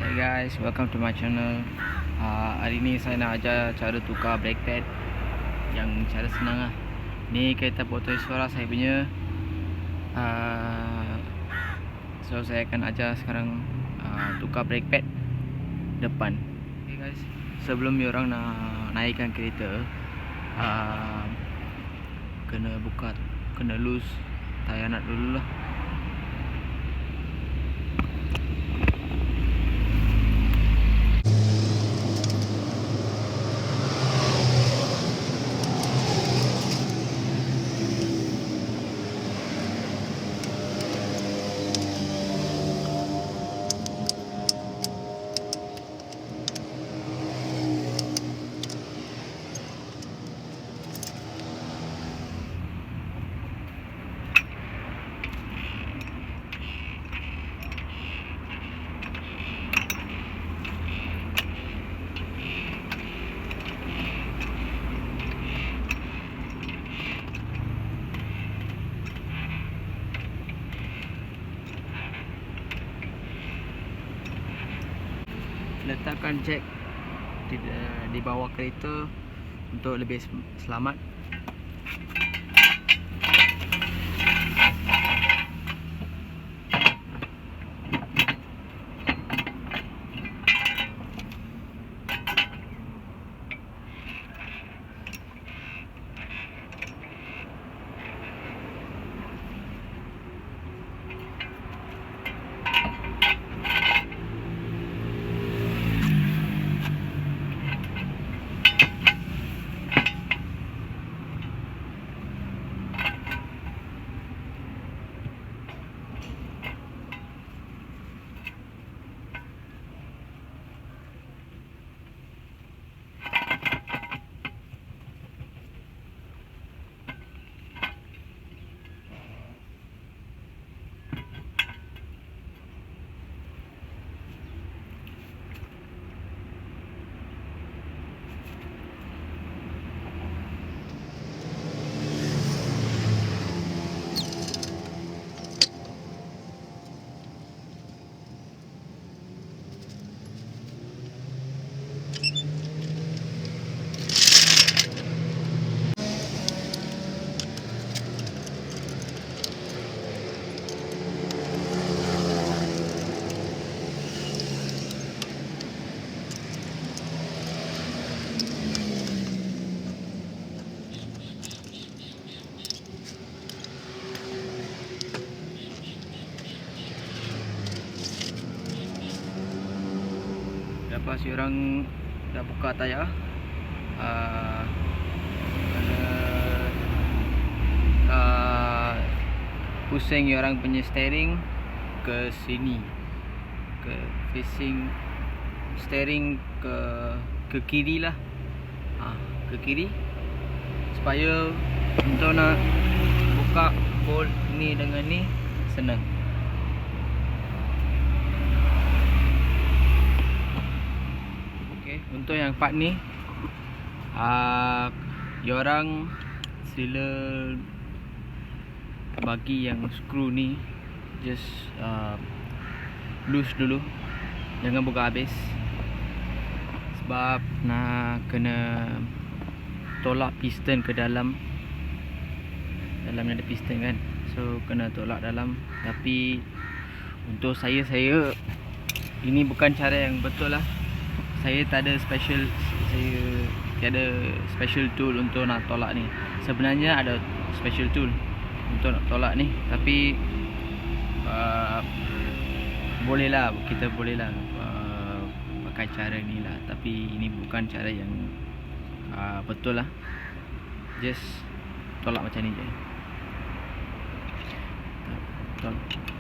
Hey guys, welcome to my channel. Hari ni saya nak ajar cara tukar brake pad yang cara senang lah. Ni kereta potong suara saya punya. So saya akan ajar sekarang tukar brake pad depan. Okay guys, sebelum orang nak naikkan kereta, kena loose tayar nut dulu lah. Letakkan jack di bawah kereta untuk lebih selamat. Lepas orang dah buka tayar, kena pusing orang punya steering ke sini, ke facing steering ke kiri lah, ke kiri, supaya untuk nak buka bolt ni dengan ni senang. Untuk yang part ni, diorang sila bagi yang skru ni just loose dulu, jangan buka habis, sebab nak kena tolak piston ke dalam. Dalamnya ada piston kan, so kena tolak dalam. Tapi untuk saya ini bukan cara yang betul lah. Saya tak ada special tool untuk nak tolak ni. Sebenarnya ada special tool untuk nak tolak ni, tapi kita boleh lah pakai cara ni lah. Tapi ini bukan cara yang betul lah. Just tolak macam ni je.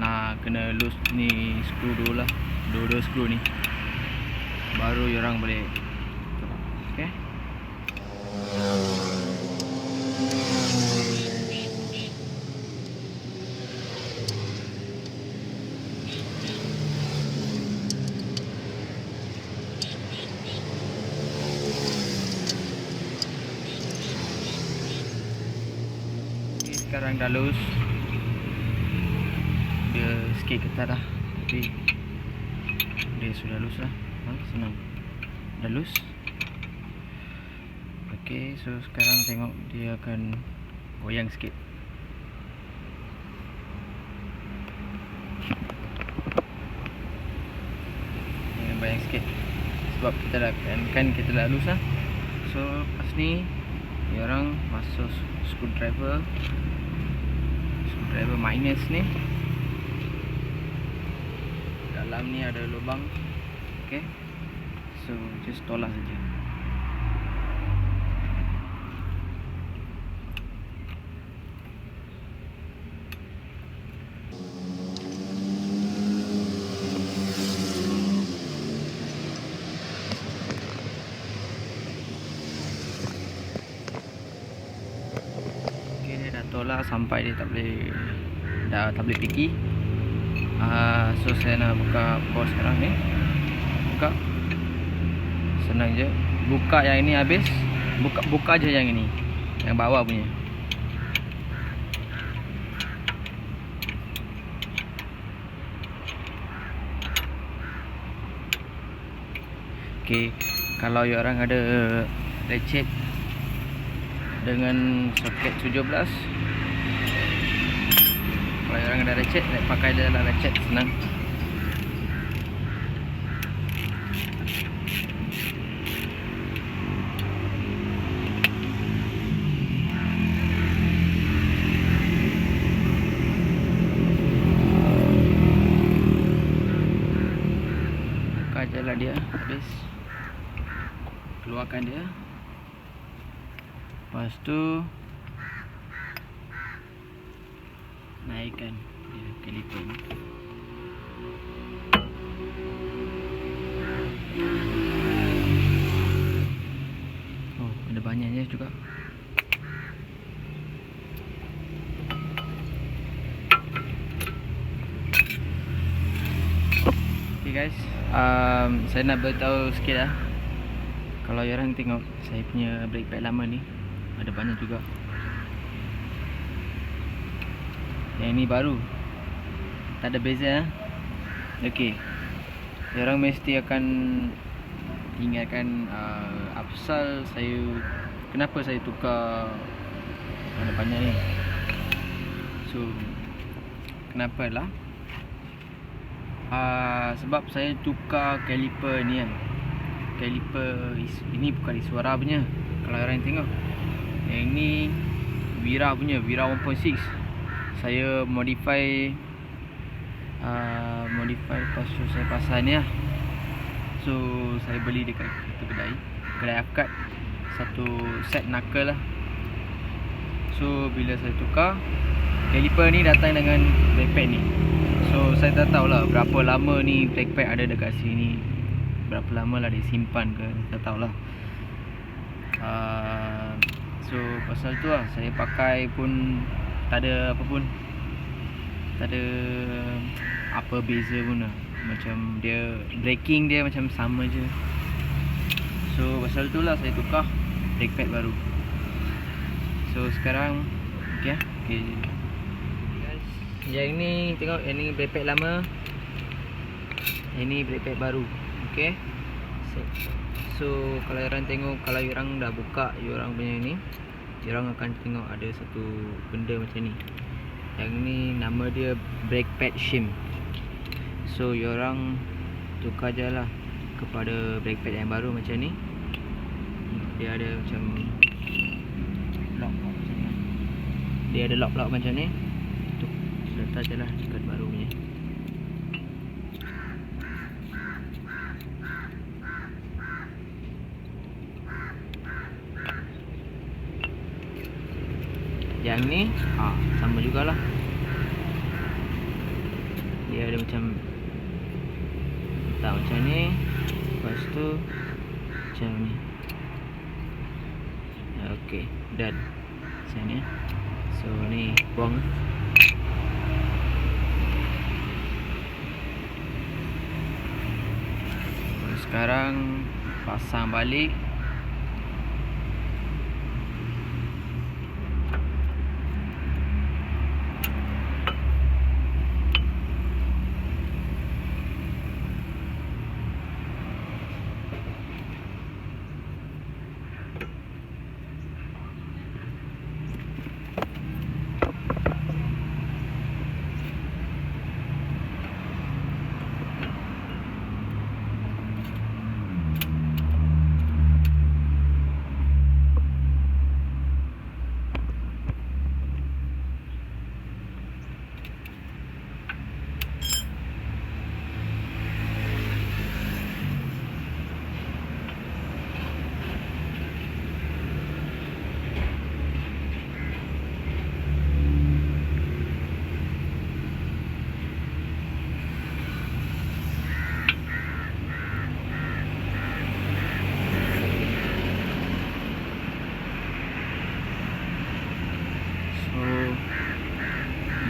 Nah, kena loose ni skru dulu lah, dua skru ni, baru orang boleh. Okay. Sekarang dah loose, dia sikit ketat lah, tapi dia sudah loose lah. Senang, dah loose. Okay, so sekarang tengok dia akan goyang sikit. Jangan goyang sikit sebab kita dah kan kita dah loose lah. So lepas ni dia orang masuk screwdriver minus ni. Dalam ni ada lubang. Okay, so just tolak saja. Okay, dia dah tolak sampai dia tak boleh pergi. So saya nak buka bos sekarang ni. Buka. Senang je. Buka yang ini habis. Buka je yang ini. Yang bawah punya. Okay, kalau you orang ada latchet dengan soket 17, kalau you orang ada latchet, pakai je lah latchet, senang. Buka je lah dia habis. Keluarkan dia. Lepas tu naikkan dia kaliper ni. Oh, ada banyaknya juga. Okay guys, saya nak beritahu sikit lah. Kalau korang tengok saya punya brake pad lama ni, ada banyak juga. Yang ini baru, tak ada beza lah. Okay, korang mesti akan ingatkan apasal kenapa saya tukar ada banyak ni. So kenapa lah, sebab saya tukar kaliper ni kan. Kaliper ini bukan suara punya. Kalau orang tengok, yang ni Wira punya, Wira 1.6. Saya modify lepas tu saya pasang ni lah. So saya beli dekat kedai Afkat, satu set knuckle lah. So bila saya tukar, kaliper ni datang dengan brake pad ni. So saya tak tahulah berapa lama ni brake pad ada dekat sini, berapa lama lah dia simpan ke, tak tahulah. So pasal tu lah saya pakai pun tak ada apa pun, tak ada apa beza pun lah. Macam dia braking dia macam sama je. So pasal tu lah saya tukar brake pad baru. So sekarang okay, guys, yang ni tengok, yang ni brake pad lama, yang ni brake pad baru. Okay, so kalau korang tengok, kalau korang dah buka korang punya ni, korang akan tengok ada satu benda macam ni. Yang ni nama dia brake pad shim. So korang tukar je lah kepada brake pad yang baru macam ni. Dia ada macam lock macam ni. Dia ada lock macam ni. Letak je lah dekat baru punya. Yang ni sama jugalah. Dia ada macam letak macam ni, lepas tu macam ni. Okay, done. Macam ni. So ni buang. Sekarang pasang balik.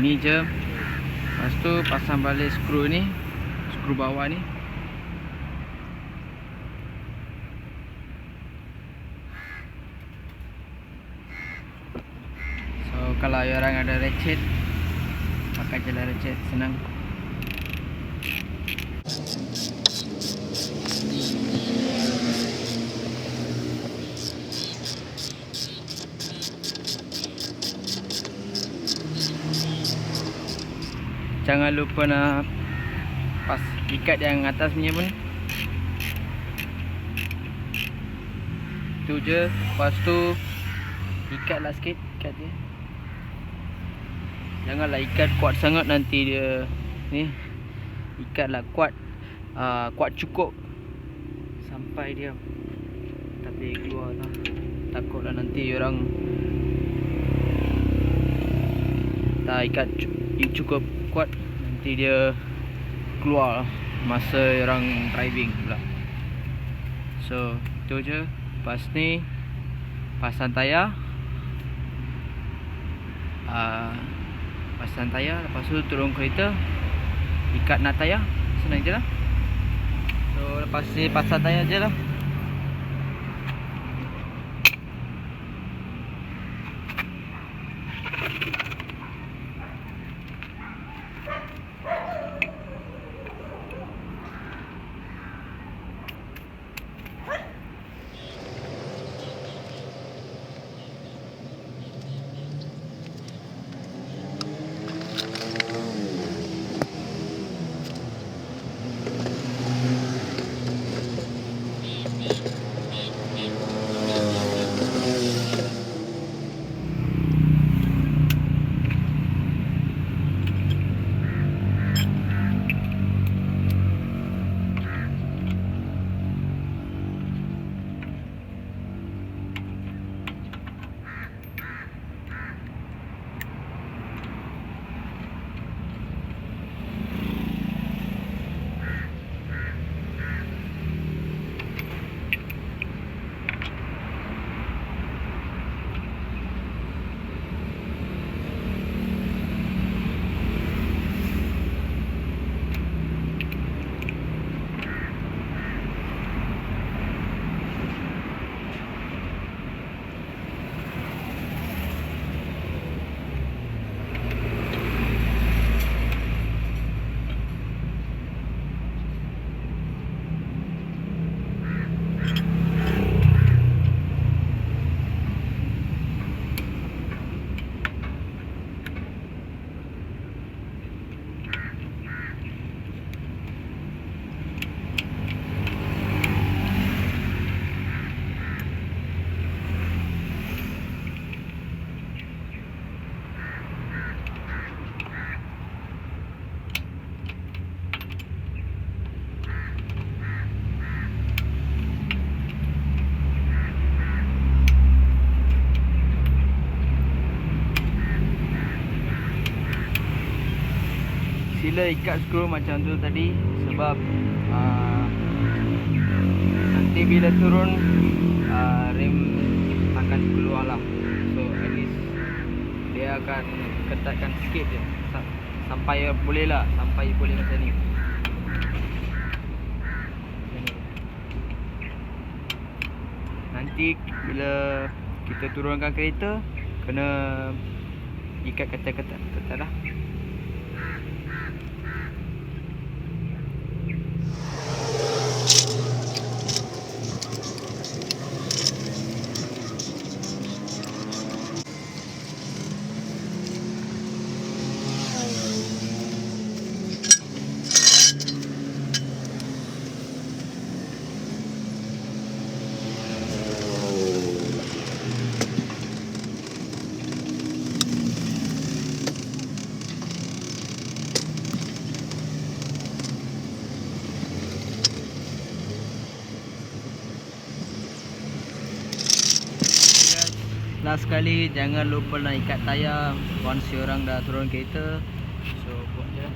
Ini je. Lepas tu pasang balik skru ni, skru bawah ni. So kalau orang ada ratchet, pakai je lah ratchet, senang. Jangan lupa nak ikat yang atas punya pun. Tu je. Lepas tu ikatlah sikit, ikat dia. Janganlah ikat kuat sangat, nanti dia ni. Ikatlah kuat, kuat cukup sampai dia tak boleh keluar lah. Takutlah nanti orang tak ikat cukup kuat, nanti dia keluar masa orang driving pula. So itu je. Lepas ni pasang tayar, pasang tayar. Lepas tu turun kereta, ikat nak tayar. Senang je lah. So lepas ni pasang tayar je lah. Sila ikat skru macam tu tadi, sebab nanti bila turun rem akan keluar lah. So at least dia akan ketatkan sikit je sampai boleh lah, sampai boleh macam ni. Nanti bila kita turunkan kereta, kena ikat ketat-ketat lah. Last sekali, jangan lupa nak ikat tayar once orang dah turun kereta. So buat je.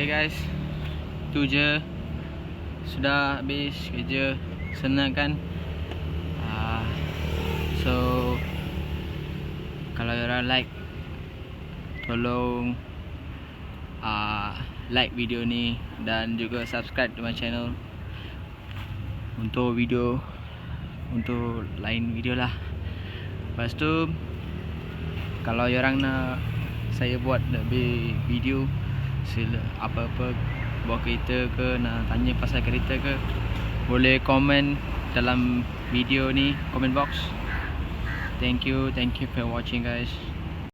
Okay guys, tu je. Sudah habis kerja. Senang kan? So kalau korang like, tolong like video ni dan juga subscribe to my channel untuk lain video lah. Lepas tu kalau korang nak saya buat lebih video, sila apa-apa bawa kereta ke, nak tanya pasal kereta ke, boleh komen dalam video ni, comment box. Thank you for watching guys.